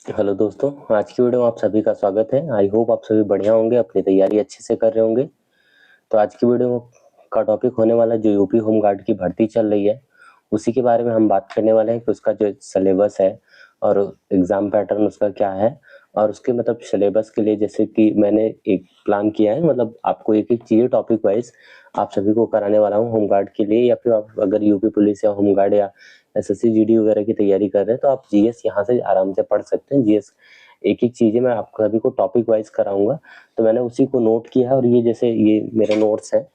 Hello दोस्तों, आज की वीडियो में आप सभी का स्वागत है। आई होप आप सभी बढ़िया होंगे, अपनी तैयारी अच्छे से कर रहे होंगे। तो आज की वीडियो का टॉपिक होने वाला है जो यूपी होमगार्ड की भर्ती चल रही है, उसी के बारे में हम बात करने वाले हैं कि उसका जो सिलेबस है और एग्जाम पैटर्न उसका क्या है। और उसके मतलब सिलेबस के लिए जैसे कि मैंने एक प्लान किया है, मतलब आपको एक एक चीज़ें टॉपिक वाइज आप सभी को कराने वाला हूँ होमगार्ड के लिए, या फिर आप अगर यूपी पुलिस या होमगार्ड या एसएससी जीडी वगैरह की तैयारी कर रहे हैं तो आप जीएस यहाँ से आराम से पढ़ सकते हैं। जीएस एक एक चीजें मैं आप सभी को टॉपिक वाइज कराऊंगा, तो मैंने उसी को नोट किया है। और ये जैसे ये मेरा नोट्स है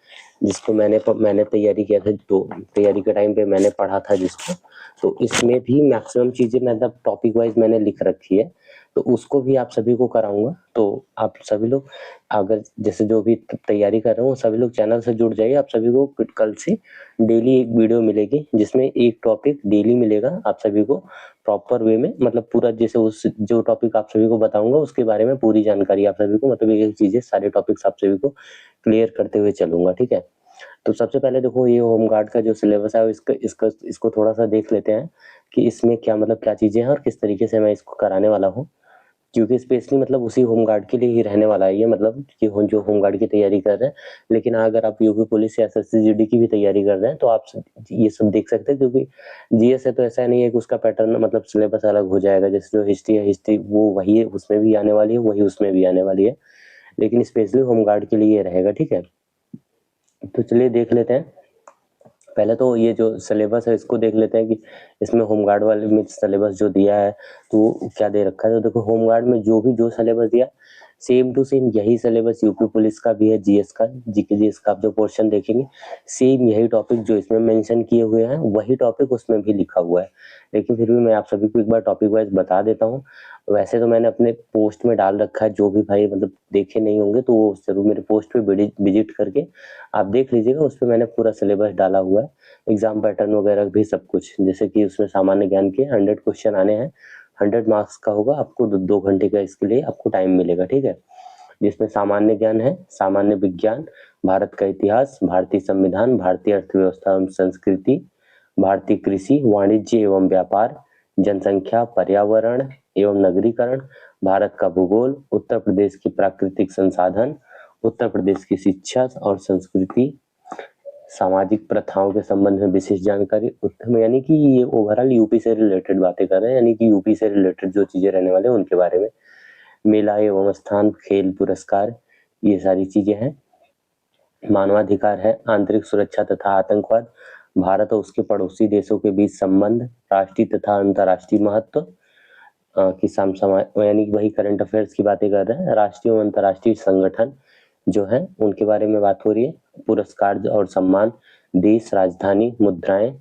जिसको मैंने तैयारी किया था, तो तैयारी के टाइम पे मैंने पढ़ा था जिसको, तो इसमें भी मैक्सिमम चीजें मतलब टॉपिक वाइज मैंने लिख रखी है, तो उसको भी आप सभी को कराऊंगा। तो आप सभी लोग अगर जैसे जो भी तैयारी कर रहे हो सभी लोग चैनल से जुड़ जाइए। आप सभी को कल से डेली एक वीडियो मिलेगी जिसमें एक टॉपिक डेली मिलेगा आप सभी को प्रॉपर वे में, मतलब पूरा जैसे उस जो टॉपिक आप सभी को बताऊंगा उसके बारे में पूरी जानकारी आप सभी को, मतलब एक एक चीजें सारे टॉपिक्स आप सभी को क्लियर करते हुए चलूंगा। ठीक है, तो सबसे पहले देखो ये होमगार्ड का जो सिलेबस है इसको थोड़ा सा देख लेते हैं कि इसमें क्या मतलब क्या चीजें हैं और किस तरीके से मैं इसको कराने वाला हूँ। क्योंकि स्पेशली मतलब उसी होमगार्ड के लिए ही रहने वाला है ये, मतलब कि जो होमगार्ड की तैयारी कर रहे हैं। लेकिन अगर आप यूपी पुलिस या एसएससी जीडी की भी तैयारी कर रहे हैं तो आप ये सब देख सकते हैं, क्योंकि जीएस है तो ऐसा नहीं है कि उसका पैटर्न मतलब सिलेबस अलग हो जाएगा। जैसे जो हिस्ट्री है, हिस्ट्री वो वही है, उसमें भी आने वाली है, वही उसमें भी आने वाली है, लेकिन स्पेशली होमगार्ड के लिए ये रहेगा। ठीक है, तो चलिए देख लेते हैं। पहले तो ये जो सिलेबस है इसको देख लेते हैं कि इसमें होमगार्ड वाले में सिलेबस जो दिया है तो क्या दे रखा है। तो देखो होमगार्ड में जो भी जो सिलेबस दिया सेम टू सेम यही सिलेबस यूपी पुलिस का भी है। जीएस का, जीके जीएस का आप जो पोर्शन देखेंगे सेम यही टॉपिक जो इसमें मेंशन किए हुए हैं वही टॉपिक उसमें भी लिखा हुआ है। लेकिन फिर भी मैं आप सभी को एक बार टॉपिक वाइज बता देता हूँ। वैसे तो मैंने अपने पोस्ट में डाल रखा है, जो भी भाई मतलब देखे नहीं होंगे तो वो जरूर मेरे पोस्ट पे विजिट करके आप देख लीजिएगा, उस पर मैंने पूरा सिलेबस डाला हुआ है, एग्जाम पैटर्न वगैरह भी सब कुछ। जैसे कि उसमें सामान्य ज्ञान के 100 क्वेश्चन आने हैं, 100 मार्क्स का होगा, आपको 2 घंटे का इसके लिए आपको टाइम मिलेगा। ठीक है, जिसमें सामान्य ज्ञान है, सामान्य विज्ञान, भारत का इतिहास, भारतीय संविधान, भारतीय अर्थव्यवस्था एवं संस्कृति, भारतीय कृषि, वाणिज्य एवं व्यापार, जनसंख्या, पर्यावरण एवं नगरीकरण, भारत का भूगोल, उत्तर प्रदेश की प्राकृतिक संसाधन, उत्तर प्रदेश की शिक्षा और संस्कृति, सामाजिक प्रथाओं के संबंध में विशेष जानकारी उत्तम, यानी कि ये ओवरऑल यूपी से रिलेटेड बातें कर रहे हैं, यानी कि यूपी से रिलेटेड जो चीजें रहने वाले हैं उनके बारे में। मेला एवं स्थान, खेल पुरस्कार, ये सारी चीजें हैं। मानवाधिकार है, आंतरिक सुरक्षा तथा आतंकवाद, भारत और उसके पड़ोसी देशों के बीच संबंध, राष्ट्रीय तथा अंतर्राष्ट्रीय महत्व की यानी कि वही करंट अफेयर्स की बातें कर रहे हैं। राष्ट्रीय और अंतर्राष्ट्रीय संगठन जो है उनके बारे में बात हो रही है। पुरस्कार और सम्मान, देश, राजधानी, मुद्राएं,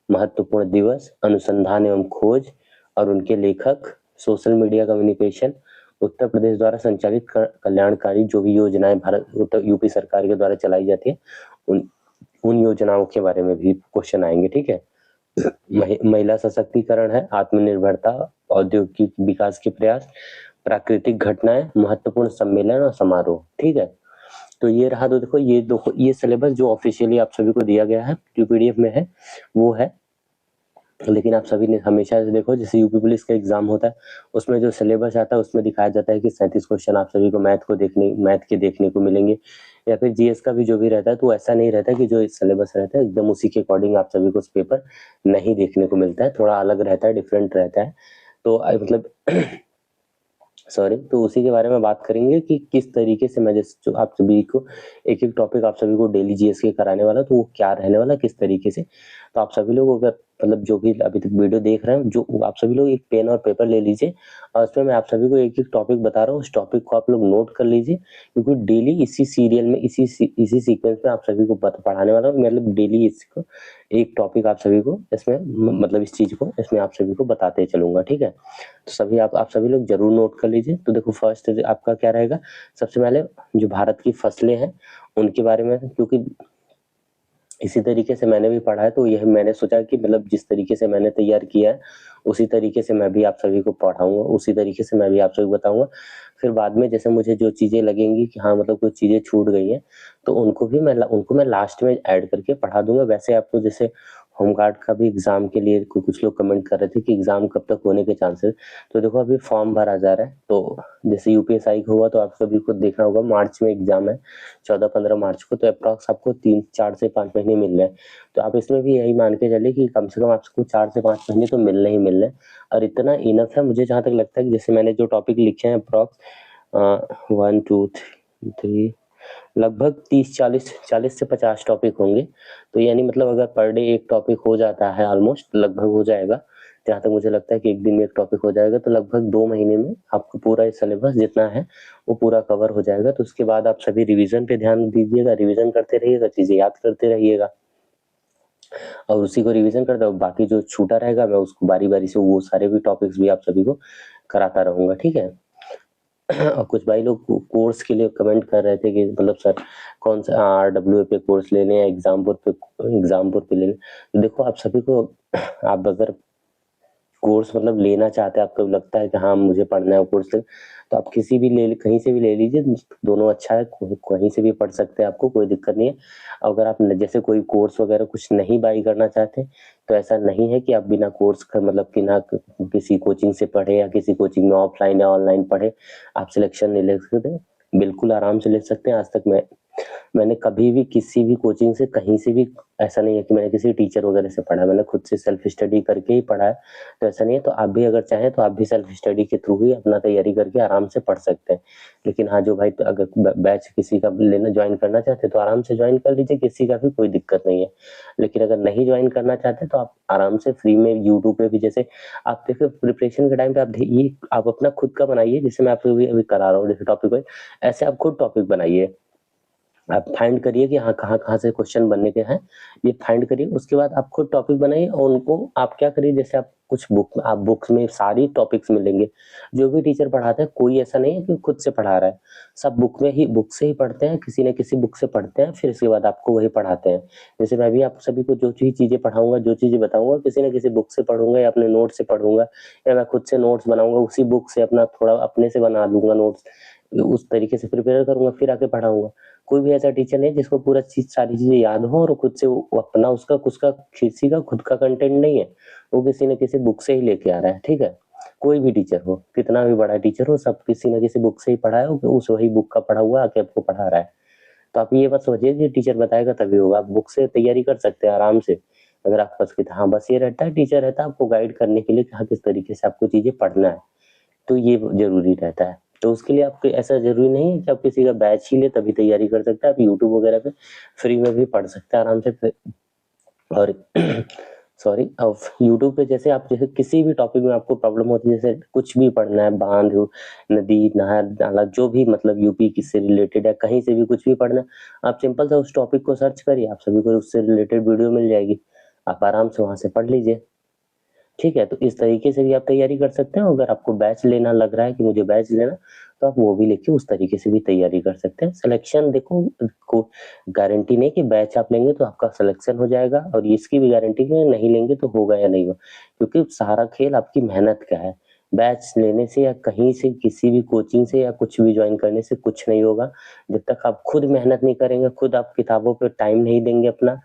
महत्वपूर्ण दिवस, अनुसंधान एवं खोज और उनके लेखक, social media communication, Uttar Pradesh द्वारा संचालित कल्याणकारी जो भी योजनाएं भारत उत्तर यूपी सरकार के द्वारा चलाई जाती है उन उन योजनाओं के बारे में भी क्वेश्चन आएंगे। ठीक है, महिला सशक्तिकरण है, आत्मनिर्भरता, औद्योगिक विकास के प्रयास, प्राकृतिक घटनाएं, महत्वपूर्ण सम्मेलन और समारोह। ठीक है, तो ये रहा। तो देखो ये सिलेबस जो ऑफिशियली आप सभी को दिया गया है जो पीडीएफ में है वो है। लेकिन आप सभी ने हमेशा से देखो, जैसे यूपी पुलिस का एग्जाम होता है उसमें जो सिलेबस आता है उसमें दिखाया जाता है कि 37 क्वेश्चन आप सभी को मैथ के देखने को मिलेंगे, या फिर जीएस का भी जो भी रहता है। तो ऐसा नहीं रहता कि जो सिलेबस रहता है एकदम उसी के अकॉर्डिंग आप सभी को पेपर नहीं देखने को मिलता है, थोड़ा अलग रहता है, डिफरेंट रहता है। तो मतलब सॉरी, तो उसी के बारे में बात करेंगे कि किस तरीके से मैं जैसे जो आप सभी को एक एक टॉपिक आप सभी को डेली जीएस के कराने वाला, तो वो क्या रहने वाला किस तरीके से। तो आप सभी लोग अगर मतलब जो भी अभी तक वीडियो देख रहे हैं, जो आप सभी लोग एक पेन और पेपर ले लीजिए और उसमें मैं आप सभी को एक एक टॉपिक बता रहा हूँ, उस टॉपिक को आप लोग नोट कर लीजिए, क्योंकि डेली इसी सीरियल में इसी सीक्वेंस में आप सभी को पढ़ाने वाला हूँ। मतलब डेली इसको एक टॉपिक आप सभी को इसमें मतलब इस चीज को इसमें आप सभी को बताते चलूंगा। ठीक है, तो आप सभी लोग जरूर नोट कर लीजिए। तो देखो फर्स्ट आपका क्या रहेगा, सबसे पहले जो भारत की फसलें हैं उनके बारे में, क्योंकि इसी तरीके से मैंने भी पढ़ा है तो यह मैंने सोचा कि मतलब जिस तरीके से मैंने तैयार किया है उसी तरीके से मैं भी आप सभी को पढ़ाऊंगा, उसी तरीके से मैं भी आप सभी को बताऊंगा। फिर बाद में जैसे मुझे जो चीजें लगेंगी कि हाँ मतलब कुछ चीजें छूट गई हैं तो उनको मैं लास्ट में ऐड करके पढ़ा दूंगा। वैसे आपको जैसे होमगार्ड का भी एग्जाम के लिए कुछ लोग कमेंट कर रहे थे कि एग्जाम कब तक होने के चांसेस। तो देखो अभी फॉर्म भरा जा रहा है, तो जैसे यूपीएसआई का हुआ तो आप सभी को देखना होगा, मार्च में एग्जाम है 14-15 मार्च को, तो अप्रॉक्स आपको 4 से 5 महीने मिल रहे हैं। तो आप इसमें भी यही मान के चलिए कि कम से कम आपको 4 से 5 महीने तो मिलने ही मिलने, और इतना इनफ है मुझे जहाँ तक लगता है कि जैसे मैंने जो टॉपिक लिखे हैं अप्रॉक्स 1 2 3 लगभग 40 से 50 टॉपिक होंगे। तो यानी मतलब अगर पर डे एक टॉपिक हो जाता है, ऑलमोस्ट लगभग हो जाएगा, जहाँ तक मुझे लगता है कि एक दिन में एक टॉपिक हो जाएगा, तो लगभग 2 महीने में आपको पूरा ये सिलेबस जितना है वो पूरा कवर हो जाएगा। तो उसके बाद आप सभी रिवीजन पे ध्यान दीजिएगा, रिवीजन करते रहिएगा, चीजें याद करते रहिएगा, और उसी को रिवीजन करते हो, बाकी जो छूटा रहेगा मैं उसको बारी बारी से वो सारे भी टॉपिक्स भी आप सभी को कराता रहूंगा, ठीक है। और कुछ भाई लोग कोर्स के लिए कमेंट कर रहे थे कि मतलब सर कौन सा RWA पे कोर्स लेने हैं, एग्जामपुर पे लेने। तो देखो आप सभी को, आप अगर कोर्स मतलब लेना चाहते हैं, आपको लगता है कि हाँ मुझे पढ़ना है कोर्स, तो आप किसी भी कहीं से भी ले लीजिए, दोनों अच्छा है, कहीं से भी पढ़ सकते हैं, आपको कोई दिक्कत नहीं है। अगर आप जैसे कोई कोर्स वगैरह कुछ नहीं बाई करना चाहते, तो ऐसा नहीं है कि आप बिना कोर्स का मतलब बिना किसी कोचिंग से पढ़े या किसी कोचिंग में ऑफलाइन या ऑनलाइन पढ़े आप सिलेक्शन नहीं ले सकते। बिल्कुल आराम से ले सकते हैं। आज तक मैंने कभी भी किसी भी कोचिंग से कहीं से भी, ऐसा नहीं है कि मैंने किसी टीचर वगैरह से पढ़ा, मैंने खुद से सेल्फ स्टडी करके ही पढ़ा है। तो ऐसा नहीं है, तो आप भी अगर चाहें तो आप भी सेल्फ स्टडी के थ्रू ही अपना तैयारी करके आराम से पढ़ सकते हैं। लेकिन हाँ जो भाई तो अगर बैच किसी का लेना ज्वाइन करना चाहते हैं तो आराम से ज्वाइन कर लीजिए, किसी का भी कोई दिक्कत नहीं है। लेकिन अगर नहीं ज्वाइन करना चाहते तो आप आराम से फ्री में यूट्यूब पे भी, जैसे आप देखिए प्रिपरेशन के टाइम पे आप अपना खुद का बनाइए, जैसे मैं आपको अभी करा रहा हूँ जैसे टॉपिक वाइज, ऐसे आप खुद टॉपिक बनाइए। आप फाइंड करिए कि हाँ कहाँ से क्वेश्चन बनने के हैं, ये फाइंड करिए। उसके बाद आप खुद टॉपिक बनाइए और उनको आप क्या करिए, जैसे आप कुछ बुक्स में सारी टॉपिक्स मिलेंगे, जो भी टीचर पढ़ाते हैं कोई ऐसा नहीं है कि खुद से पढ़ा रहा है, सब बुक से ही पढ़ते हैं, किसी न किसी बुक से पढ़ते हैं, फिर इसके बाद आपको वही पढ़ाते हैं। जैसे मैं भी आप सभी को जो चीजें पढ़ाऊंगा, जो चीजें बताऊंगा, किसी न किसी बुक से पढ़ूंगा या अपने नोट से पढ़ूंगा, या मैं खुद से नोट्स बनाऊंगा, उसी बुक से अपना थोड़ा अपने से बना लूंगा नोट्स, उस तरीके से प्रिपेयर करूंगा, फिर आके पढ़ाऊंगा। कोई भी ऐसा टीचर नहीं जिसको पूरा सारी चीजें याद हो और खुद से वो अपना उसका किसी का खुद का कंटेंट नहीं है, वो किसी न किसी बुक से ही लेके आ रहा है, ठीक है। कोई भी टीचर हो, कितना भी बड़ा टीचर हो, सब किसी न किसी बुक से ही पढ़ा है, उस वही बुक का पढ़ा हुआ आके आपको पढ़ा रहा है। तो आप ये मत सोचिए कि टीचर बताएगा तभी होगा, आप बुक से तैयारी कर सकते हैं आराम से। अगर आपके पास हाँ बस ये रहता है, टीचर रहता है आपको गाइड करने के लिए कि हाँ किस तरीके से आपको चीजें पढ़ना है, तो ये जरूरी रहता है। तो उसके लिए आपको ऐसा जरूरी नहीं है कि आप किसी का बैच ही ले तभी तैयारी कर सकते हैं, आप यूट्यूब वगैरह पे फ्री में भी पढ़ सकते हैं आराम से। और सॉरी, अब यूट्यूब पे जैसे आप जैसे किसी भी टॉपिक में आपको प्रॉब्लम होती है, जैसे कुछ भी पढ़ना है, बांध नदी नहर नाला जो भी मतलब यूपी किससे रिलेटेड है, कहीं से भी कुछ भी पढ़ना है, आप सिंपल सा उस टॉपिक को सर्च करिए, आप सभी को उससे रिलेटेड वीडियो मिल जाएगी, आप आराम से वहां से पढ़ लीजिए, ठीक है। तो इस तरीके से भी आप तैयारी कर सकते हैं। अगर आपको बैच लेना लग रहा है कि मुझे बैच लेना, तो आप वो भी लेके उस तरीके से भी तैयारी कर सकते हैं। सिलेक्शन देखो, को गारंटी नहीं कि बैच आप लेंगे तो आपका सिलेक्शन हो जाएगा, और इसकी भी गारंटी कि नहीं लेंगे तो होगा या नहीं होगा, क्योंकि सारा खेल आपकी मेहनत का है। बैच लेने से या कहीं से किसी भी कोचिंग से या कुछ भी ज्वाइन करने से कुछ नहीं होगा, जब तक आप खुद मेहनत नहीं करेंगे, खुद आप किताबों पे टाइम नहीं देंगे अपना,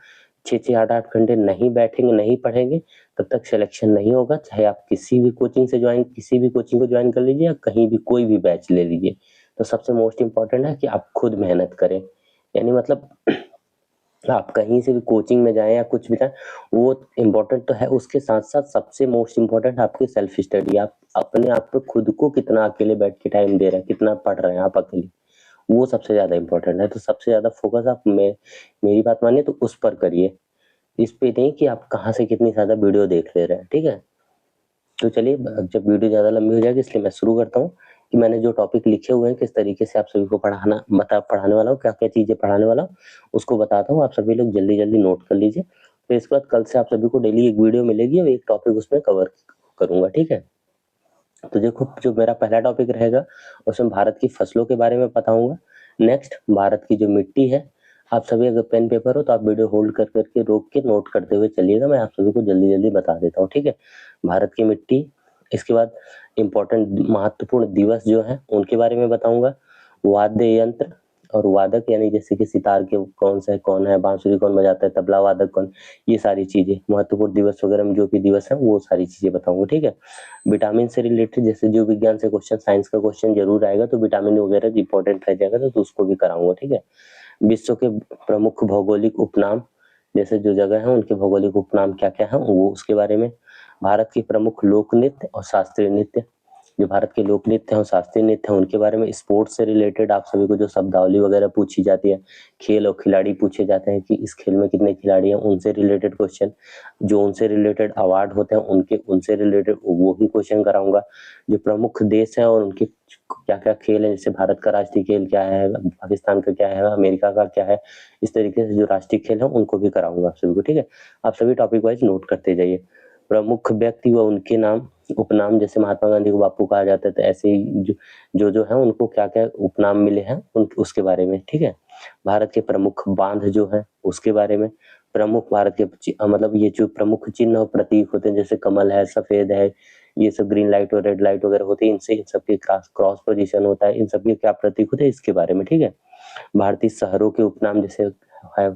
6-6 8-8 घंटे नहीं बैठेंगे, नहीं पढ़ेंगे, तब तक सिलेक्शन नहीं होगा। चाहे आप किसी भी कोचिंग को ज्वाइन कर लीजिए या कहीं भी कोई भी बैच ले लीजिए। तो सबसे मोस्ट इम्पोर्टेंट है कि आप खुद मेहनत करें, यानी मतलब आप कहीं से भी कोचिंग में जाएं या कुछ भी जाएं, वो इम्पोर्टेंट तो है, उसके साथ साथ सबसे मोस्ट इम्पोर्टेंट आपकी सेल्फ स्टडी। आप अपने आप पे खुद को कितना अकेले बैठ के टाइम दे रहे हैं, कितना पढ़ रहे हैं आप अकेले, वो सबसे ज्यादा इम्पोर्टेंट है। तो सबसे ज्यादा फोकस आप मेरी बात मानिए तो उस पर करिए, इस पे नहीं कि आप कहाँ से कितनी ज्यादा वीडियो देख ले रहे हैं, ठीक है। तो चलिए, अब जब वीडियो ज्यादा लंबी हो जाएगी इसलिए मैं शुरू करता हूँ कि मैंने जो टॉपिक लिखे हुए हैं किस तरीके से आप सभी को पढ़ाने वाला हूँ, क्या क्या चीजें पढ़ाने वाला हूँ, उसको बताता हूँ। आप सभी लोग जल्दी जल्दी नोट कर लीजिए। फिर इसके बाद कल से आप सभी को डेली एक वीडियो मिलेगी और एक टॉपिक उसमें कवर करूंगा, ठीक है। तो देखो, जो मेरा पहला टॉपिक रहेगा उसमें भारत की फसलों के बारे में बताऊंगा। नेक्स्ट, भारत की जो मिट्टी है। आप सभी अगर पेन पेपर हो तो आप वीडियो होल्ड कर करके रोक के नोट करते हुए चलिएगा, मैं आप सभी को जल्दी जल्दी बता देता हूँ, ठीक है। भारत की मिट्टी, इसके बाद इम्पोर्टेंट महत्वपूर्ण दिवस जो है उनके बारे में बताऊंगा, वाद्य यंत्र, और वादक यानी जैसे कि सितार के कौन है, बांसुरी कौन बजाता है, तबला वादक कौन, ये सारी चीजें, महत्वपूर्ण दिवस वगैरह में जो भी दिवस है वो सारी चीजें बताऊंगा, ठीक है। विटामिन से रिलेटेड जैसे जीव विज्ञान से क्वेश्चन, साइंस का क्वेश्चन जरूर आएगा, तो विटामिन वगैरह इंपॉर्टेंट रह जाएगा, तो उसको भी कराऊंगा, ठीक है। विश्व के प्रमुख भौगोलिक उपनाम, जैसे जो जगह है उनके भौगोलिक उपनाम क्या क्या है वो उसके बारे में। भारत के प्रमुख लोक नृत्य और शास्त्रीय नृत्य, जो भारत के लोक नृत्य हैं और शास्त्रीय नृत्य हैं उनके बारे में। स्पोर्ट्स से रिलेटेड आप सभी को जो शब्दावली वगैरह पूछी जाती है, खेल और खिलाड़ी पूछे जाते हैं कि इस खेल में कितने खिलाड़ी हैं, उनसे रिलेटेड क्वेश्चन। जो उनसे रिलेटेड अवार्ड होते हैं उनसे रिलेटेड वो भी क्वेश्चन कराऊंगा। जो प्रमुख देश हैं और उनके क्या क्या खेल है, जैसे भारत का राष्ट्रीय खेल क्या है, पाकिस्तान का क्या है, अमेरिका का क्या है, इस तरीके से जो राष्ट्रीय खेल है उनको भी कराऊंगा आप सभी को, ठीक है। आप सभी टॉपिक वाइज नोट करते जाइए। प्रमुख व्यक्ति व उनके नाम उपनाम, जैसे महात्मा गांधी को बापू कहा जाता है, तो ऐसे ही जो है उनको क्या क्या उपनाम मिले हैं उसके बारे में, ठीक है। भारत के प्रमुख बांध जो है उसके बारे में। प्रमुख भारत के मतलब ये जो प्रमुख चिन्ह और प्रतीक होते हैं, जैसे कमल है, सफेद है, ये सब ग्रीन लाइट और रेड लाइट वगैरह होती है, इनसे इन सबके क्रॉस पोजीशन होता है, इन सबके क्या प्रतीक होते हैं इसके बारे में, ठीक है। भारतीय शहरों के उपनाम जैसे है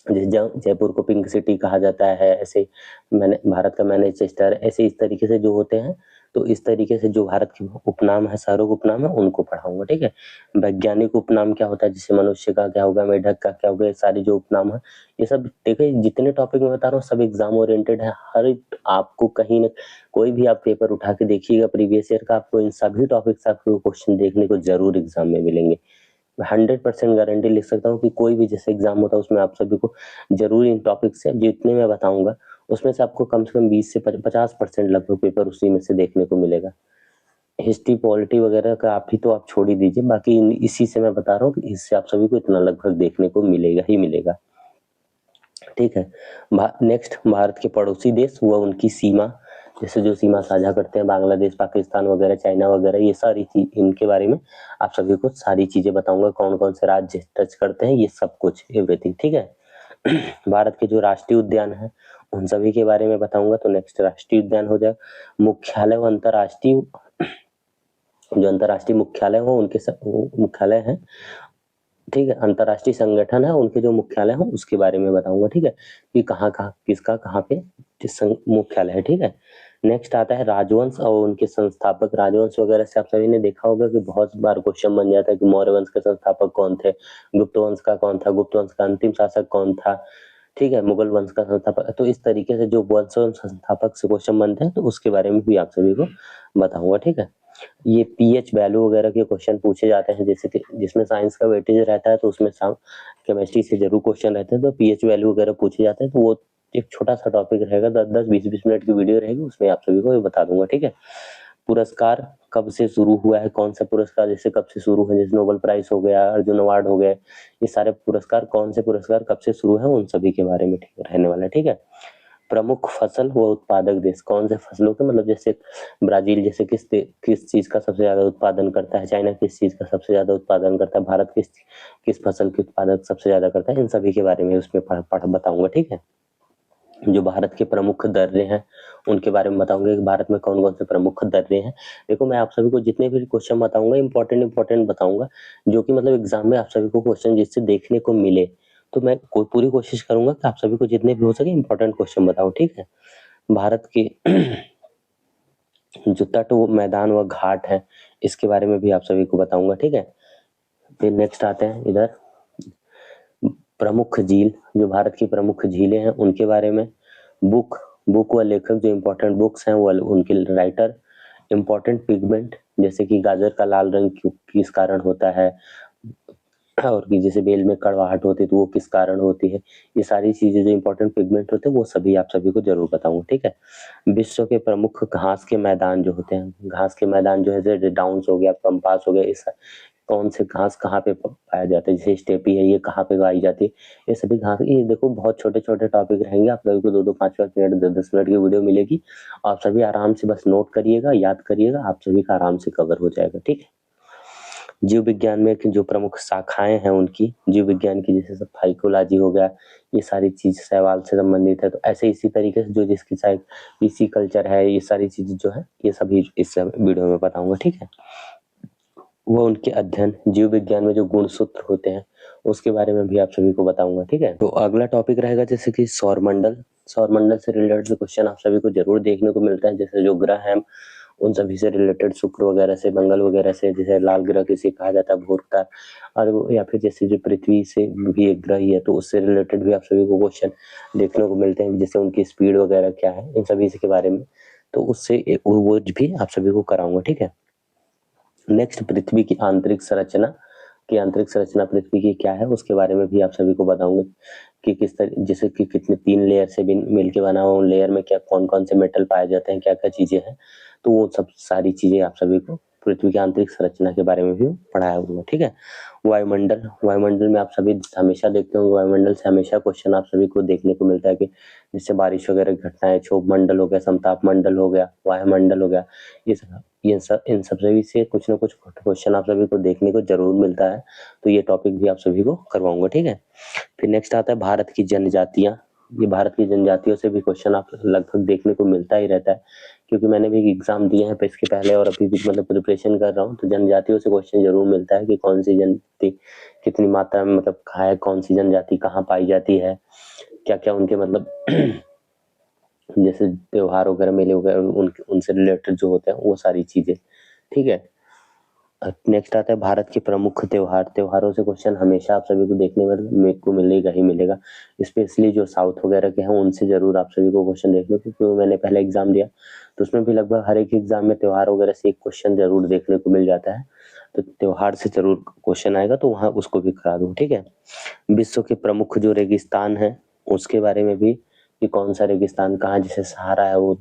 जयपुर को पिंक सिटी कहा जाता है, ऐसे मैंने भारत का मैनचेस्टर, ऐसे इस तरीके से जो होते हैं, तो इस तरीके से जो भारत के उपनाम है, शहरों के उपनाम है उनको पढ़ाऊंगा, ठीक है। वैज्ञानिक उपनाम क्या होता है, जैसे मनुष्य का क्या होगा, मेढक का क्या होगा, ये सारी जो उपनाम है, ये सब देखिए जितने टॉपिक मैं बता रहा हूँ सब एग्जाम ओरिएंटेड है। हर आपको कहीं न कोई भी आप पेपर उठा के देखिएगा प्रीवियस ईयर का, आपको इन सभी टॉपिक से आपको क्वेश्चन देखने को जरूर एग्जाम में मिलेंगे। 100% गारंटी लिख सकता हूँ कि कोई भी जैसे एग्जाम होता है उसमें आप सभी को जरूर इन टॉपिक से जितने मैं बताऊंगा उसमें से आपको कम से कम 20 से 50% लगभग पेपर उसी में से देखने को मिलेगा। हिस्ट्री पॉलिटी वगैरह का आप ही तो आप छोड़ ही दीजिए, बाकी इसी से मैं बता रहा हूँ कि इससे आप सभी को इतना लगभग देखने को मिलेगा ही मिलेगा, ठीक है। नेक्स्ट, भारत के पड़ोसी देश व उनकी सीमा, जैसे जो सीमा साझा करते हैं बांग्लादेश, पाकिस्तान वगैरह, चाइना वगैरह, ये सारी चीज इनके बारे में आप सभी को सारी चीजें बताऊंगा, कौन कौन से राज्य टच करते हैं, ये सब कुछ एवरीथिंग, ठीक है। भारत के जो राष्ट्रीय उद्यान है उन सभी के बारे में बताऊंगा। तो नेक्स्ट राष्ट्रीय उद्यान हो जाए मुख्यालय व अंतरराष्ट्रीय, जो अंतरराष्ट्रीय मुख्यालय हो उनके मुख्यालय है, ठीक है। अंतरराष्ट्रीय संगठन है उनके जो मुख्यालय हो उसके बारे में बताऊंगा, ठीक है, कि कहाँ कहाँ किसका कहाँ पे मुख्यालय है, ठीक है। नेक्स्ट आता है राजवंश और उनके संस्थापक। राजवंश वगैरह से आप सभी ने देखा होगा कि बहुत बार क्वेश्चन बन जाता है कि मौर्य वंश के संस्थापक कौन थे, गुप्त वंश का कौन था, गुप्त वंश का अंतिम शासक कौन था, ठीक है, मुगल वंश का संस्थापक। तो इस तरीके से जो वंश संस्थापक से क्वेश्चन बनते हैं तो उसके बारे में भी आप सभी को बताऊंगा, ठीक है। ये पीएच वैल्यू वगैरह के क्वेश्चन पूछे जाते हैं, जैसे कि जिसमें साइंस का वेटेज रहता है तो उसमें केमिस्ट्री से जरूर क्वेश्चन रहते हैं, तो पीएच वैल्यू वगैरह पूछे जाते हैं, तो वो एक छोटा सा टॉपिक रहेगा, 10-20 मिनट की वीडियो रहेगी, उसमें आप सभी को ये बता दूंगा, ठीक है। पुरस्कार कब से शुरू हुआ है, कौन सा पुरस्कार जैसे कब से शुरू है, जैसे नोबेल प्राइज हो गया, अर्जुन अवार्ड हो गया, ये सारे पुरस्कार कौन से पुरस्कार कब से शुरू है उन सभी के बारे में ठीक रहने वाला है, ठीक है। प्रमुख फसल व उत्पादक देश, कौन से फसलों के, मतलब जैसे ब्राजील जैसे किस चीज का सबसे ज्यादा उत्पादन करता है, चाइना किस चीज का सबसे ज्यादा उत्पादन करता है, भारत किस फसल के उत्पादक सबसे ज्यादा करता है, इन सभी के बारे में उसमें पढ़ बताऊंगा, ठीक है। जो भारत के प्रमुख दर्रे हैं उनके बारे में बताऊंगा कि भारत में कौन कौन से प्रमुख दर्रे हैं। देखो मैं आप सभी को जितने भी क्वेश्चन बताऊंगा इंपॉर्टेंट बताऊंगा, जो कि मतलब एग्जाम में आप सभी को क्वेश्चन जिससे देखने को मिले, तो मैं पूरी कोशिश करूंगा कि आप सभी को जितने भी हो सके इंपॉर्टेंट क्वेश्चन बताऊं, ठीक है। भारत के जो तट मैदान व घाट है इसके बारे में भी आप सभी को बताऊंगा, ठीक है। फिर नेक्स्ट आते हैं इधर प्रमुख झील, जो भारत की प्रमुख झीलें हैं उनके बारे में। बुक व लेखक, जो इम्पोर्टेंट बुक्स हैं वो उनके राइटर। इम्पोर्टेंट पिगमेंट, जैसे कि गाजर का लाल रंग किस कारण होता है, और कि जैसे बेल में कड़वाहट होती है तो वो किस कारण होती है, ये सारी चीजें जो इंपॉर्टेंट पिगमेंट होते हैं वो सभी आप सभी को जरूर बताऊंगा, ठीक है। विश्व के प्रमुख घास के मैदान जो होते हैं, घास के मैदान जो है जैसे डाउन्स हो गया, पंपास हो गया, इस कौन से घास कहाँ पे पाया जाता है, जैसे स्टेपी है ये कहाँ पे पाई जाती है, ये सभी घास, ये देखो बहुत छोटे छोटे टॉपिक रहेंगे, आप सभी को 2-5 मिनट 10 मिनट की वीडियो मिलेगी, आप सभी आराम से बस नोट करिएगा, याद करिएगा, आप सभी का आराम से कवर हो जाएगा, ठीक है। जीव विज्ञान में जो प्रमुख शाखाएं हैं उनकी, जीव विज्ञान की जैसे सब फाइकोलॉजी हो गया, ये सारी चीज शैवाल से संबंधित है, तो ऐसे इसी तरीके से जो जिसकी साइड पीसी कल्चर है, ये सारी चीजें जो है ये सभी इस वीडियो में बताऊंगा, ठीक है। वो उनके अध्ययन, जीव विज्ञान में जो गुणसूत्र होते हैं उसके बारे में भी आप सभी को बताऊंगा, ठीक है। तो अगला टॉपिक रहेगा जैसे कि सौरमंडल। सौरमंडल से रिलेटेड क्वेश्चन आप सभी को जरूर देखने को मिलता है, जैसे जो ग्रह हैं उन सभी से रिलेटेड, शुक्र वगैरह से, मंगल वगैरह से, जैसे लाल ग्रह किसे कहा जाता है, भूर का, और या फिर जैसे जो पृथ्वी से भी एक ग्रह ही है तो उससे रिलेटेड भी आप सभी को क्वेश्चन देखने को मिलते हैं, जैसे उनकी स्पीड वगैरह क्या है, इन सभी के बारे में। तो उससे वो भी आप सभी को कराऊंगा, ठीक है। नेक्स्ट, पृथ्वी की आंतरिक संरचना, कि आंतरिक संरचना पृथ्वी की क्या है उसके बारे में भी आप सभी को बताऊंगा, कि किस तरह, जैसे कि कितने 3 लेयर से मिल के बना हुआ, लेयर में क्या कौन कौन से मेटल पाए जाते हैं, क्या क्या चीजें हैं, तो वो सब सारी चीजें आप सभी को पृथ्वी की आंतरिक संरचना के बारे में भी पढ़ाया हुआ, ठीक है। वायुमंडल, वायुमंडल में आप सभी हमेशा देखते होंगे, वायुमंडल से हमेशा क्वेश्चन आप सभी को देखने को मिलता है कि जैसे बारिश वगैरह की घटनाएं, क्षोभ मंडल हो गया, समताप मंडल हो गया, वायुमंडल हो गया, इन सब सभी से कुछ ना कुछ क्वेश्चन आप सभी को देखने को जरूर मिलता है, तो ये टॉपिक भी आप सभी को करवाऊंगा, ठीक है। फिर नेक्स्ट आता है भारत की जनजातियां। ये भारत की जनजातियों से भी क्वेश्चन आप लगभग देखने को मिलता ही रहता है, क्योंकि मैंने भी एग्जाम दिए हैं पे इसके पहले और अभी भी मतलब प्रिपरेशन कर रहा हूँ, तो जनजातियों से क्वेश्चन जरूर मिलता है कि कौन सी जनजाति कितनी मात्रा में मतलब कहाँ है, कौन सी जनजाति कहाँ पाई जाती है, क्या क्या उनके मतलब जैसे त्योहार वगैरह, मेले वगैरह, उनसे रिलेटेड जो होते हैं वो सारी चीजें, ठीक है। नेक्स्ट आता है भारत के प्रमुख त्योहार। त्योहारों से क्वेश्चन हमेशा आप सभी को देखने में मेरे को मिलेगा ही मिलेगा, स्पेशली जो साउथ वगैरह के हैं उनसे जरूर आप सभी को क्वेश्चन देखने को, क्योंकि मैंने पहले एग्जाम दिया तो उसमें भी लगभग हर एक एग्जाम में त्योहार वगैरह से एक क्वेश्चन जरूर देखने को मिल जाता है, तो त्योहार से जरूर क्वेश्चन आएगा तो वहाँ उसको भी करा दूँ, ठीक है। विश्व के प्रमुख जो रेगिस्तान है उसके बारे में भी, कि कौन सा रेगिस्तान कहाँ, जैसे सहारा है वो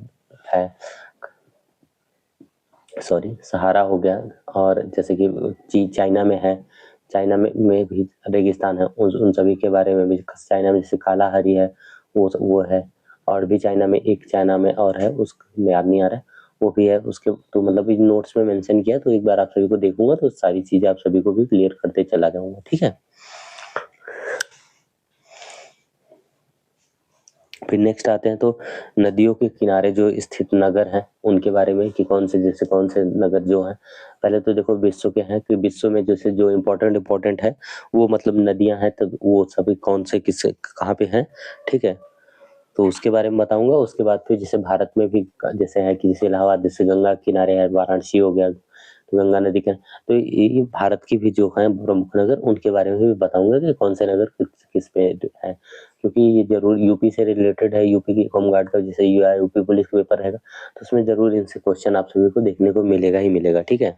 है, सॉरी सहारा हो गया, और जैसे कि चाइना में है, चाइना में भी रेगिस्तान है, उन सभी के बारे में भी। चाइना में जैसे कालाहारी है वो है, और भी चाइना में, एक चाइना में और है, उसमें याद नहीं आ रहा है, वो भी है उसके, तो मतलब इन नोट्स में मेंशन किया, तो एक बार आप सभी को देखूंगा तो सारी चीजें आप सभी को भी क्लियर करते चला जाऊंगा, ठीक है। फिर नेक्स्ट आते हैं तो नदियों के किनारे जो स्थित नगर हैं उनके बारे में, कि कौन से, जैसे कौन से नगर जो हैं, पहले तो देखो विश्व के हैं, कि विश्व में जैसे जो इम्पोर्टेंट है वो मतलब नदियां हैं, तो वो सभी कौन से किस कहाँ पे हैं, ठीक है, तो उसके बारे में बताऊंगा। उसके बाद फिर जैसे भारत में भी जैसे है कि जैसे इलाहाबाद, जैसे गंगा किनारे है, वाराणसी हो गया, तो गंगा नदी के, तो ये भारत की भी जो है प्रमुख नगर उनके बारे में भी बताऊंगा कि कौन से नगर किस पे है, क्योंकि ये जरूर यूपी से रिलेटेड है, यूपी की होमगार्ड का जैसे यूपी पुलिस का पेपर रहेगा तो उसमें जरूर इनसे क्वेश्चन आप सभी को देखने को मिलेगा ही मिलेगा, ठीक है।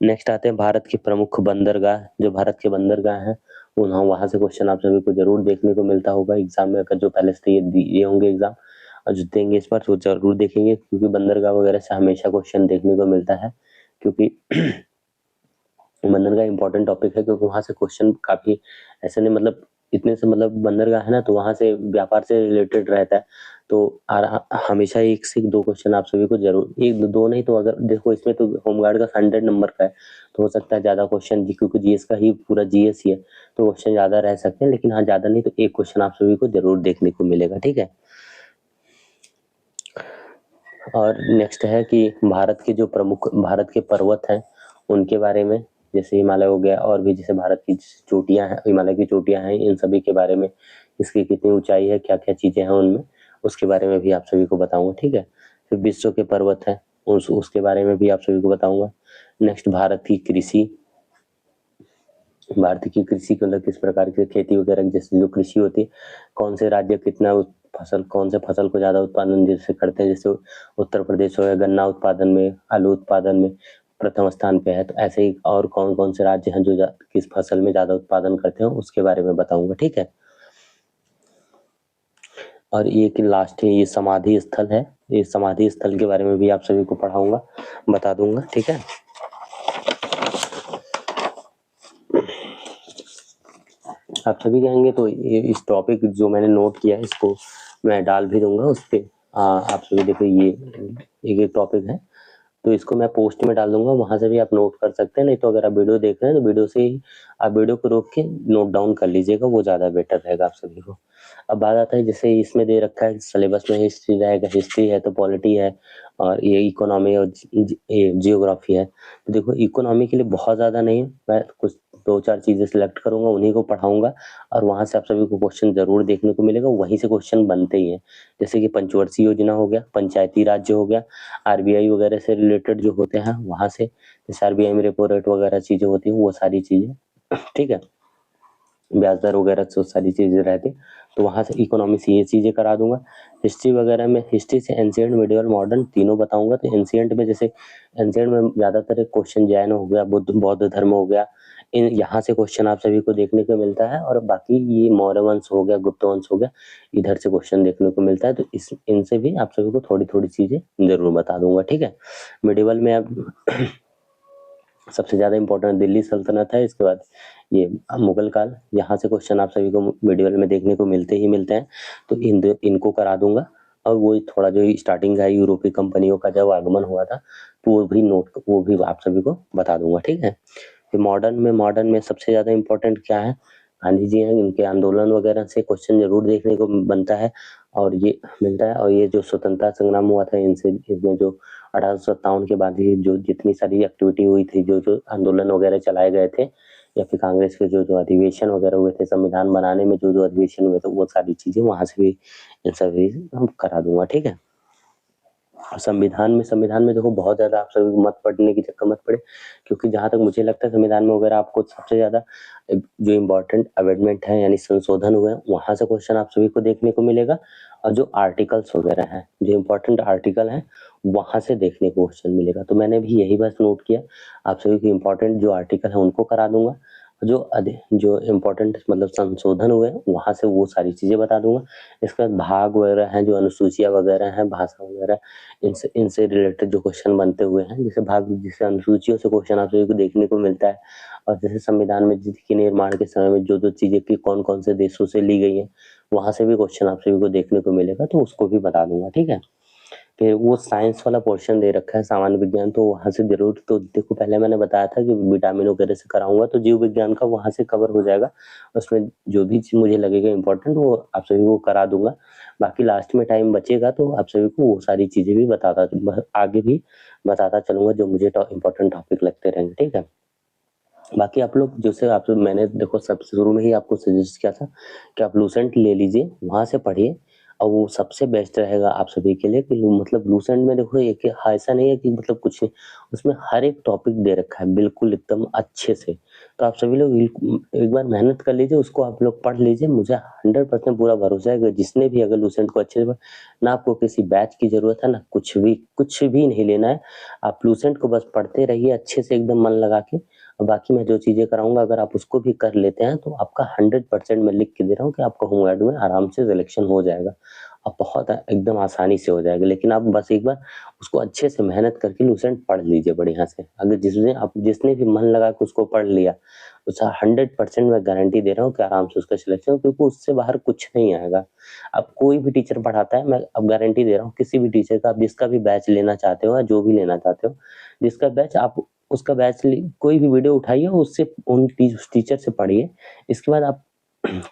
नेक्स्ट आते हैं भारत की प्रमुख बंदरगाह। जो भारत के बंदरगाह हैं वहां से क्वेश्चन आप सभी को जरूर देखने को मिलता होगा एग्जाम में, अगर जो पहले से ये दिए होंगे एग्जाम और जो देंगे इस बार तो जरूर देखेंगे, क्योंकि बंदरगाह वगैरह से हमेशा क्वेश्चन देखने को मिलता है, क्योंकि बंदरगाह इंपॉर्टेंट टॉपिक है, क्योंकि वहां से क्वेश्चन काफी ऐसे नहीं, मतलब इतने से मतलब बंदरगाह है ना, तो वहां से व्यापार से रिलेटेड रहता है, तो हमेशा एक से दो क्वेश्चन आप सभी को जरूर, एक दो नहीं तो, अगर देखो इसमें तो होमगार्ड का 100 नंबर का है, तो हो सकता है ज्यादा क्वेश्चन, क्योंकि जीएस का ही पूरा जीएस ही है, तो क्वेश्चन ज्यादा रह सकते हैं, लेकिन हाँ ज्यादा नहीं तो एक क्वेश्चन आप सभी को जरूर देखने को मिलेगा, ठीक है। और नेक्स्ट है कि भारत के जो प्रमुख भारत के पर्वत हैं उनके बारे में, जैसे हिमालय हो गया, और भी जैसे भारत की चोटियां हैं, हिमालय की चोटियां हैं, इन सभी के बारे में, इसकी कितनी ऊंचाई है, क्या क्या चीजें हैं उनमें, उसके बारे में भी आप सभी को बताऊंगा, ठीक है। फिर विश्व के पर्वत है उसके बारे में भी आप सभी को बताऊंगा। नेक्स्ट, भारत की कृषि, भारत की कृषि के अंदर किस प्रकार की खेती वगैरह, जैसे जो कृषि होती है, कौन से राज्य कितना फसल, कौन से फसल को ज्यादा उत्पादन जैसे करते हैं, जैसे उत्तर प्रदेश हो गया गन्ना उत्पादन में, आलू उत्पादन में प्रथम स्थान पे है, तो ऐसे ही और कौन कौन से राज्य हैं जो किस फसल में ज्यादा उत्पादन करते हैं उसके बारे में बताऊंगा, ठीक है। और ये कि लास्ट है, ये समाधि स्थल है, ये समाधि स्थल के बारे में भी आप सभी को पढ़ाऊंगा, बता दूंगा, ठीक है। आप सभी कहेंगे तो ये इस टॉपिक जो मैंने नोट किया है इसको मैं डाल भी दूंगा उस पे, आप सभी देखो ये एक टॉपिक है, तो इसको मैं पोस्ट में डाल दूंगा, वहां से भी आप नोट कर सकते हैं, नहीं तो अगर आप वीडियो देख रहे हैं तो वीडियो से ही आप वीडियो को रोक के नोट डाउन कर लीजिएगा, वो ज्यादा बेटर रहेगा आप सभी को। अब बात आता है जैसे इसमें दे रखा है सिलेबस में हिस्ट्री रहेगा, हिस्ट्री है तो पॉलिटी है और ये इकोनॉमी और ये जियोग्राफी है। तो देखो इकोनॉमी के लिए बहुत ज़्यादा नहीं है, मैं कुछ 2-4 चीज़ें सिलेक्ट करूँगा, उन्हीं को पढ़ाऊँगा और वहाँ से आप सभी को क्वेश्चन ज़रूर देखने को मिलेगा, वहीं से क्वेश्चन बनते ही हैं। जैसे कि पंचवर्षीय योजना हो गया, पंचायती राज जो हो गया, आरबीआई वगैरह से रिलेटेड जो होते हैं वहाँ से, जैसे आरबीआई में रेपो रेट वगैरह चीज़ें होती हैं वो सारी चीज़ें, ठीक है, ब्याज दर वगैरह जो सारी चीज़ें रहती, तो वहाँ से इकोनॉमी से ये चीज़ें करा दूंगा। हिस्ट्री वगैरह में हिस्ट्री से एंशिएंट, मिडिवल, मॉडर्न तीनों बताऊंगा। तो एंशिएंट में जैसे एंशिएंट में ज़्यादातर क्वेश्चन जैन हो गया, बौद्ध धर्म हो गया, इन यहाँ से क्वेश्चन आप सभी को देखने को मिलता है। और बाकी ये मौर्य वंश हो गया, गुप्त वंश हो गया, इधर से क्वेश्चन देखने को मिलता है। तो इस इनसे भी आप सभी को थोड़ी थोड़ी चीज़ें ज़रूर बता दूंगा, ठीक है। मिडिवल में अब सबसे ज़्यादा इंपॉर्टेंट दिल्ली सल्तनत है, इसके बाद ये मुगल काल, यहाँ से क्वेश्चन आप सभी को मिडिवल में देखने को मिलते हैं। तो इनको करा दूंगा। और वो थोड़ा जो स्टार्टिंग का यूरोपीय कंपनियों का जब आगमन हुआ था तो वो भी आप सभी को बता दूंगा, ठीक है। फिर मॉडर्न में सबसे ज़्यादा इम्पोर्टेंट क्या है, गांधी जी हैं, इनके आंदोलन वगैरह से क्वेश्चन जरूर देखने को बनता है और ये मिलता है। और ये जो स्वतंत्रता संग्राम हुआ था इनसे, इसमें जो 1857 के बाद ही जो जितनी सारी एक्टिविटी हुई थी, जो जो आंदोलन वगैरह चलाए गए थे, या फिर कांग्रेस के जो जो अधिवेशन वगैरह हुए थे, संविधान बनाने में जो जो अधिवेशन हुए थे, वो सारी चीजें वहां से भी इन सभी हम करा दूंगा, ठीक है। संविधान में देखो बहुत ज्यादा आप सभी को मत पढ़ने की चक्कर मत पड़े, क्योंकि जहां तक मुझे लगता है संविधान में वगैरह आपको सबसे ज्यादा जो इम्पोर्टेंट अमेंडमेंट है यानी संशोधन हुए हैं वहां से क्वेश्चन आप सभी को देखने को मिलेगा। और जो आर्टिकल्स वगैरह हैं, जो इम्पोर्टेंट आर्टिकल हैं, वहां से देखने को क्वेश्चन मिलेगा। तो मैंने भी यही बस नोट किया, आप सभी को इम्पोर्टेंट जो आर्टिकल है उनको करा दूंगा, जो इम्पोर्टेंट मतलब संशोधन हुए वहां से वो सारी चीजें बता दूंगा। इसके बाद भाग वगैरह हैं, जो अनुसूचियां वगैरह हैं, भाषा वगैरह, इनसे रिलेटेड जो क्वेश्चन बनते हुए हैं, जैसे अनुसूचियों से क्वेश्चन आप सभी को देखने को मिलता है। और जैसे संविधान में जिसके निर्माण के समय में जो जो चीजें की कौन कौन से देशों से ली गई हैं, वहां से भी क्वेश्चन आप सभी को देखने को मिलेगा, तो उसको भी बता दूंगा, ठीक है। फिर वो साइंस वाला पोर्शन दे रखा है सामान्य विज्ञान, तो वहां से जरूर, तो देखो पहले मैंने बताया था कि विटामिन वगैरह से कराऊंगा, तो जीव विज्ञान का वहां से कवर हो जाएगा। उसमें जो भी चीज मुझे लगेगा इंपॉर्टेंट वो आप सभी को करा दूंगा। बाकी लास्ट में टाइम बचेगा तो आप सभी को वो सारी चीजें भी आगे भी बताता चलूंगा, जो मुझे इंपॉर्टेंट टॉपिक लगते रहेंगे, ठीक है। बाकी आप लोग जैसे आप मैंने देखो सबसे शुरू में ही आपको सजेस्ट किया था कि आप लूसेंट ले लीजिए, वहां से पढ़िए, और वो सबसे बेस्ट रहेगा आप सभी के लिए। कि मतलब लूसेंट में देखो एक ऐसा नहीं है कि मतलब कुछ नहीं, उसमें हर एक टॉपिक दे रखा है बिल्कुल एकदम अच्छे से। तो आप सभी लोग एक बार मेहनत कर लीजिए, उसको आप लोग पढ़ लीजिए। मुझे 100% पूरा भरोसा है कि जिसने भी अगर लूसेंट को अच्छे से ना आपको किसी बैच की जरूरत है ना कुछ भी नहीं लेना है, आप लूसेंट को बस पढ़ते रहिए अच्छे से एकदम मन लगा के। और बाकी मैं जो चीजें कराऊंगा अगर आप उसको भी कर लेते हैं तो आपका 100% मैं लिख के दे रहा हूँ कि आपका होमगार्ड में आराम से सिलेक्शन हो जाएगा। अब बहुत एकदम आसानी से हो जाएगा, लेकिन आप बस एक बार उसको अच्छे से मेहनत करके लूसेंट पढ़ लीजिए बढ़िया से। अगर जिसने भी मन लगा के उसको पढ़ लिया, उसका 100% मैं गारंटी दे रहा हूँ कि आराम से उसका सिलेक्शन, क्योंकि उससे बाहर कुछ नहीं आएगा। अब कोई भी टीचर पढ़ाता है, मैं अब गारंटी दे रहा हूँ किसी भी टीचर का, आप जिसका भी बैच लेना चाहते हो या जो भी लेना चाहते हो, जिसका बैच आप उसका कोई भी वीडियो उठाइए, उससे उस टीचर से पढ़िए। इसके बाद आप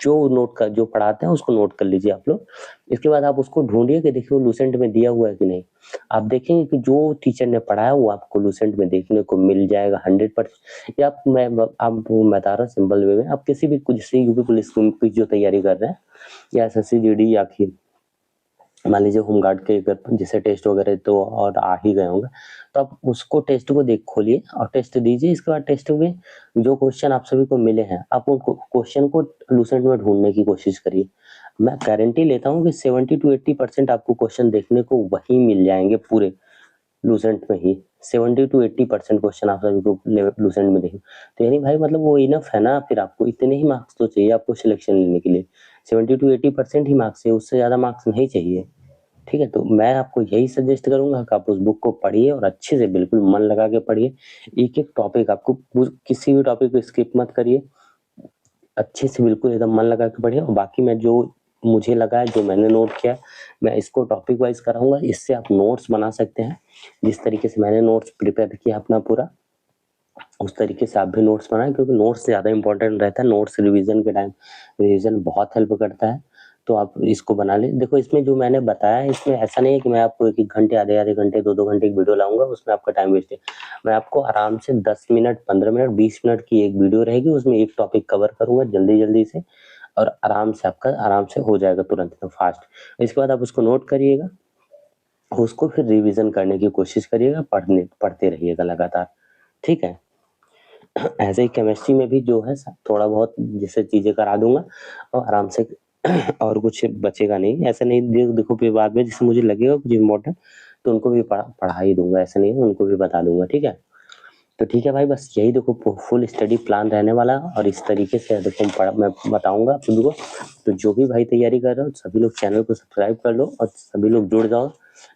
जो पढ़ाते हैं उसको नोट कर लीजिए आप लोग। इसके बाद आप उसको ढूंढिए कि देखिए वो लूसेंट में दिया हुआ है कि नहीं। आप देखेंगे कि जो टीचर ने पढ़ाया वो आपको लूसेंट में देखने को मिल जाएगा 100%। या आपको मैं बता रहा हूँ सिंपल वे में, आप किसी भी जैसे यूपी पुलिस की जो तैयारी कर रहे हैं, या एसएससी जीडी, या फिर मान लीजिए होमगार्ड के अगर जैसे टेस्ट वगैरह तो और आ ही गए होंगे, तो आप उसको टेस्ट को खोलिए और टेस्ट दीजिए। इसके बाद टेस्ट में जो क्वेश्चन आप सभी को मिले हैं, आप उन क्वेश्चन को लूसेंट में ढूंढने की कोशिश करिए। मैं गारंटी लेता हूँ कि 70 to 80% आपको क्वेश्चन देखने को वही मिल जाएंगे पूरे लूसेंट में ही। 70 to 80% क्वेश्चन आप सभी को लूसेंट में देखें, तो यानी भाई मतलब वो इनफ है ना, फिर आपको इतने ही मार्क्स तो चाहिए आपको सिलेक्शन लेने के लिए। 70 to 80% ही मार्क्स चाहिए, उससे ज्यादा मार्क्स नहीं चाहिए, ठीक है। तो मैं आपको यही सजेस्ट करूंगा कि आप उस बुक को पढ़िए और अच्छे से बिल्कुल मन लगा के पढ़िए। एक एक टॉपिक आपको किसी भी टॉपिक को स्किप मत करिए, अच्छे से बिल्कुल एकदम मन लगा के पढ़िए। और बाकी मैं जो मुझे लगा है, जो मैंने नोट किया, मैं इसको टॉपिक वाइज कराऊंगा। इससे आप नोट्स बना सकते हैं, जिस तरीके से मैंने नोट्स प्रिपेयर किया अपना पूरा, उस तरीके से आप भी नोट्स बनाएं, क्योंकि नोट्स ज्यादा इंपॉर्टेंट रहता है। नोट्स रिवीजन के टाइम रिवीजन बहुत हेल्प करता है। तो आप इसको बना लें। देखो इसमें जो मैंने बताया है, इसमें ऐसा नहीं है कि मैं आपको 1-1 घंटे, आधे-आधे घंटे, 2-2 घंटे की वीडियो लाऊँगा, उसमें आपका टाइम वेस्ट है। मैं आपको आराम से 10 मिनट, 15 मिनट, 20 मिनट की एक वीडियो रहेगी, उसमें एक टॉपिक कवर करूँगा जल्दी-जल्दी से, और आराम से हो जाएगा तुरंत एकदम फास्ट। इसके बाद आप उसको नोट करिएगा, उसको फिर रिवीजन करने की कोशिश करिएगा, पढ़ते रहिएगा लगातार, ठीक है? ऐसे ही केमिस्ट्री में भी जो है थोड़ा बहुत जैसे चीज़ें करा दूँगा और आराम से और कुछ बचेगा नहीं। ऐसा नहीं देखो फिर बाद में जैसे मुझे लगेगा कुछ इम्पोर्टेंट तो उनको भी पढ़ा ही दूँगा, ऐसा नहीं है, उनको भी बता दूँगा, ठीक है? तो ठीक है भाई, बस यही देखो फुल स्टडी प्लान रहने वाला है और इस तरीके से देखो मैं बताऊँगा आप सभी को। तो जो भी भाई तैयारी कर रहे हो सभी लोग चैनल को सब्सक्राइब कर लो और सभी लोग जुड़ जाओ।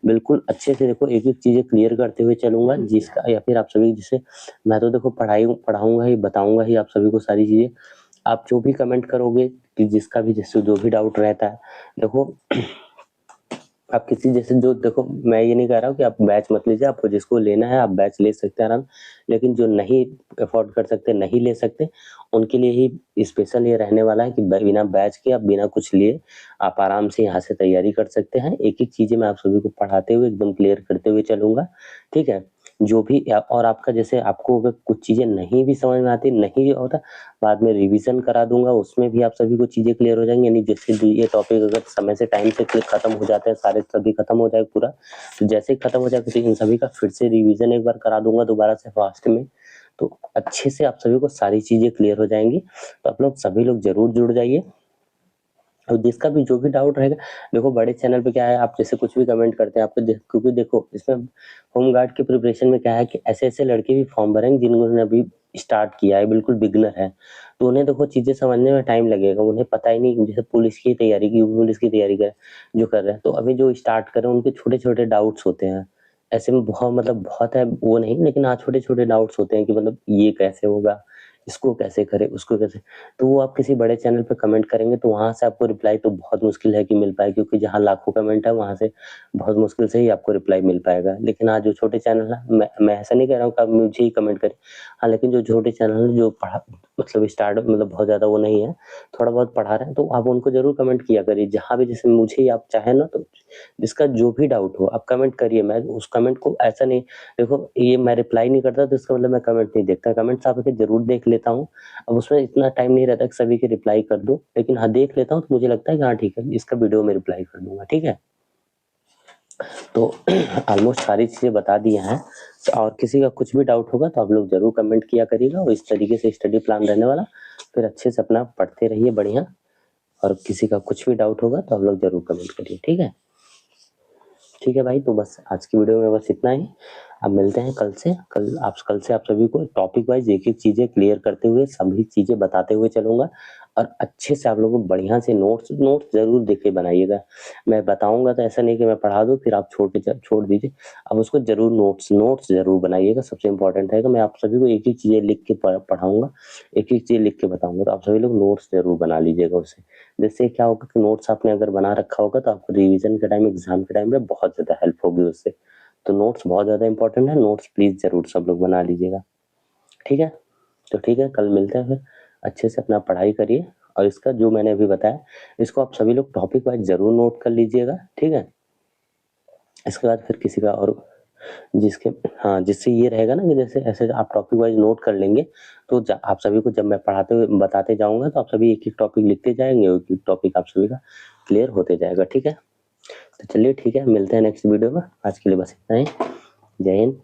बिल्कुल अच्छे से देखो एक-एक चीज़ें क्लियर करते हुए चलूँगा, जिसका या फिर आप सभी जिसे मैं तो देखो पढ़ाऊँगा ही, बताऊँगा ही आप सभी को सारी चीज़ें। आप जो भी कमेंट करोगे कि जिसका भी जिससे जो भी डाउट रहता है, देखो आप किसी जैसे जो देखो मैं ये नहीं कह रहा हूँ कि आप बैच मत लीजिए, आपको जिसको लेना है आप बैच ले सकते हैं आराम, लेकिन जो नहीं अफोर्ड कर सकते, नहीं ले सकते, उनके लिए ही स्पेशल ये रहने वाला है कि बिना बैच के, आप बिना कुछ लिए आप आराम से यहाँ से तैयारी कर सकते हैं। एक-एक चीज़ें मैं आप सभी को पढ़ाते हुए एकदम क्लियर करते हुए चलूँगा, ठीक है? जो भी और आपका जैसे आपको अगर कुछ चीज़ें नहीं भी समझ में आती, नहीं होता, बाद में रिवीजन करा दूँगा, उसमें भी आप सभी को चीज़ें क्लियर हो जाएँगी। यानी जैसे ये टॉपिक अगर समय से टाइम से खत्म हो जाते हैं, सारे सभी खत्म हो जाए पूरा, तो जैसे ही खत्म हो जाएगा तो इन सभी का फिर से रिवीजन एक बार करा दूँगा दोबारा से फास्ट में, तो अच्छे से आप सभी को सारी चीज़ें क्लियर हो जाएँगी। तो आप लोग सभी लोग ज़रूर जुड़ जाइए। और जिसका भी जो भी डाउट रहेगा, देखो बड़े चैनल पे क्या है, आप जैसे कुछ भी कमेंट करते हैं, आपको क्योंकि देखो इसमें होमगार्ड की प्रिपरेशन में क्या है कि ऐसे-ऐसे लड़के भी फॉर्म भरेंगे जिन्होंने अभी स्टार्ट किया है, बिल्कुल बिगिनर है। तो उन्हें देखो चीज़ें समझने में टाइम लगेगा, उन्हें पता ही नहीं, जैसे पुलिस की तैयारी की, पुलिस की तैयारी जो कर रहे हैं, तो अभी जो स्टार्ट कर रहे हैं उनके छोटे-छोटे डाउट्स होते हैं। ऐसे में बहुत है वो नहीं, लेकिन हाँ, छोटे-छोटे डाउट्स होते हैं कि मतलब ये कैसे होगा, इसको कैसे करें, उसको कैसे, तो वो आप किसी बड़े चैनल पे कमेंट करेंगे तो वहाँ से आपको रिप्लाई तो बहुत मुश्किल है कि मिल पाए, क्योंकि जहाँ लाखों कमेंट है वहाँ से बहुत मुश्किल से ही आपको रिप्लाई मिल पाएगा। लेकिन हाँ, जो छोटे चैनल है, मैं ऐसा नहीं कह रहा हूँ कि आप मुझे ही कमेंट करें। हाँ, लेकिन जो छोटे चैनल है जो पढ़ा मतलब स्टार्ट मतलब बहुत ज़्यादा वो नहीं है, थोड़ा बहुत पढ़ा रहे हैं, तो आप उनको ज़रूर कमेंट किया करिए। जहाँ भी जैसे मुझे ही आप चाहें ना, तो जिसका जो भी डाउट हो आप कमेंट करिए। मैं उस कमेंट को ऐसा नहीं, देखो ये मैं रिप्लाई नहीं करता तो इसका मतलब मैं कमेंट नहीं देखता। कमेंट्स आपके ज़रूर देख लेता हूँ। अब उसमें इतना टाइम नहीं रहता कि सभी के रिप्लाई कर दूँ, लेकिन हाँ, देख लेता हूँ तो मुझे लगता है कि हाँ ठीक है, इसका वीडियो में रिप्लाई कर दूँगा, ठीक है? तो ऑलमोस्ट सारी चीज़ें बता दी हैं, और किसी का कुछ भी डाउट होगा तो आप लोग ज़रूर कमेंट किया करिएगा, और इस तरीके से स्टडी प्लान रहने वाला, फिर अच्छे से अपना पढ़ते रहिए बढ़िया, और किसी का कुछ भी डाउट होगा तो आप लोग ज़रूर कमेंट करिए, ठीक है? ठीक है भाई, तो बस आज की वीडियो में बस इतना ही। अब मिलते हैं कल से। कल से आप सभी को टॉपिक वाइज़ एक-एक चीज़ें क्लियर करते हुए, सभी चीज़ें बताते हुए चलूँगा, और अच्छे से आप लोगों को बढ़िया से नोट्स नोट्स ज़रूर देख के बनाइएगा। मैं बताऊँगा तो ऐसा नहीं कि मैं पढ़ा दूँ फिर आप छोड़ दीजिए। आप उसको ज़रूर नोट्स ज़रूर बनाइएगा, सबसे इम्पोर्टेंट है कि मैं आप सभी को एक-एक चीज़ें लिख के पढ़ाऊँगा, एक-एक चीज़ लिख के बताऊँगा, तो आप सभी लोग नोट्स ज़रूर बना लीजिएगा उससे। जिससे क्या होगा कि नोट्स आपने अगर बना रखा होगा तो आपको रिवीजन के टाइम, एग्ज़ाम के टाइम में बहुत ज़्यादा हेल्प होगी उससे। तो नोट्स बहुत ज़्यादा इम्पोर्टेंट है, नोट्स प्लीज़ ज़रूर सब लोग बना लीजिएगा, ठीक है? तो ठीक है, कल मिलते हैं फिर। अच्छे से अपना पढ़ाई करिए, और इसका जो मैंने अभी बताया, इसको आप सभी लोग टॉपिक वाइज़ ज़रूर नोट कर लीजिएगा, ठीक है? इसके बाद फिर किसी का और जिसके हाँ, जिससे ये रहेगा ना कि जैसे ऐसे आप टॉपिक वाइज़ नोट कर लेंगे, तो आप सभी को जब मैं पढ़ाते हुए बताते जाऊँगा तो आप सभी एक-एक टॉपिक लिखते जाएँगे, और एक-एक टॉपिक आप सभी का क्लियर होते जाएगा, ठीक है? तो चलिए ठीक है, मिलते हैं नेक्स्ट वीडियो में। आज के लिए बस इतना ही। जय हिंद।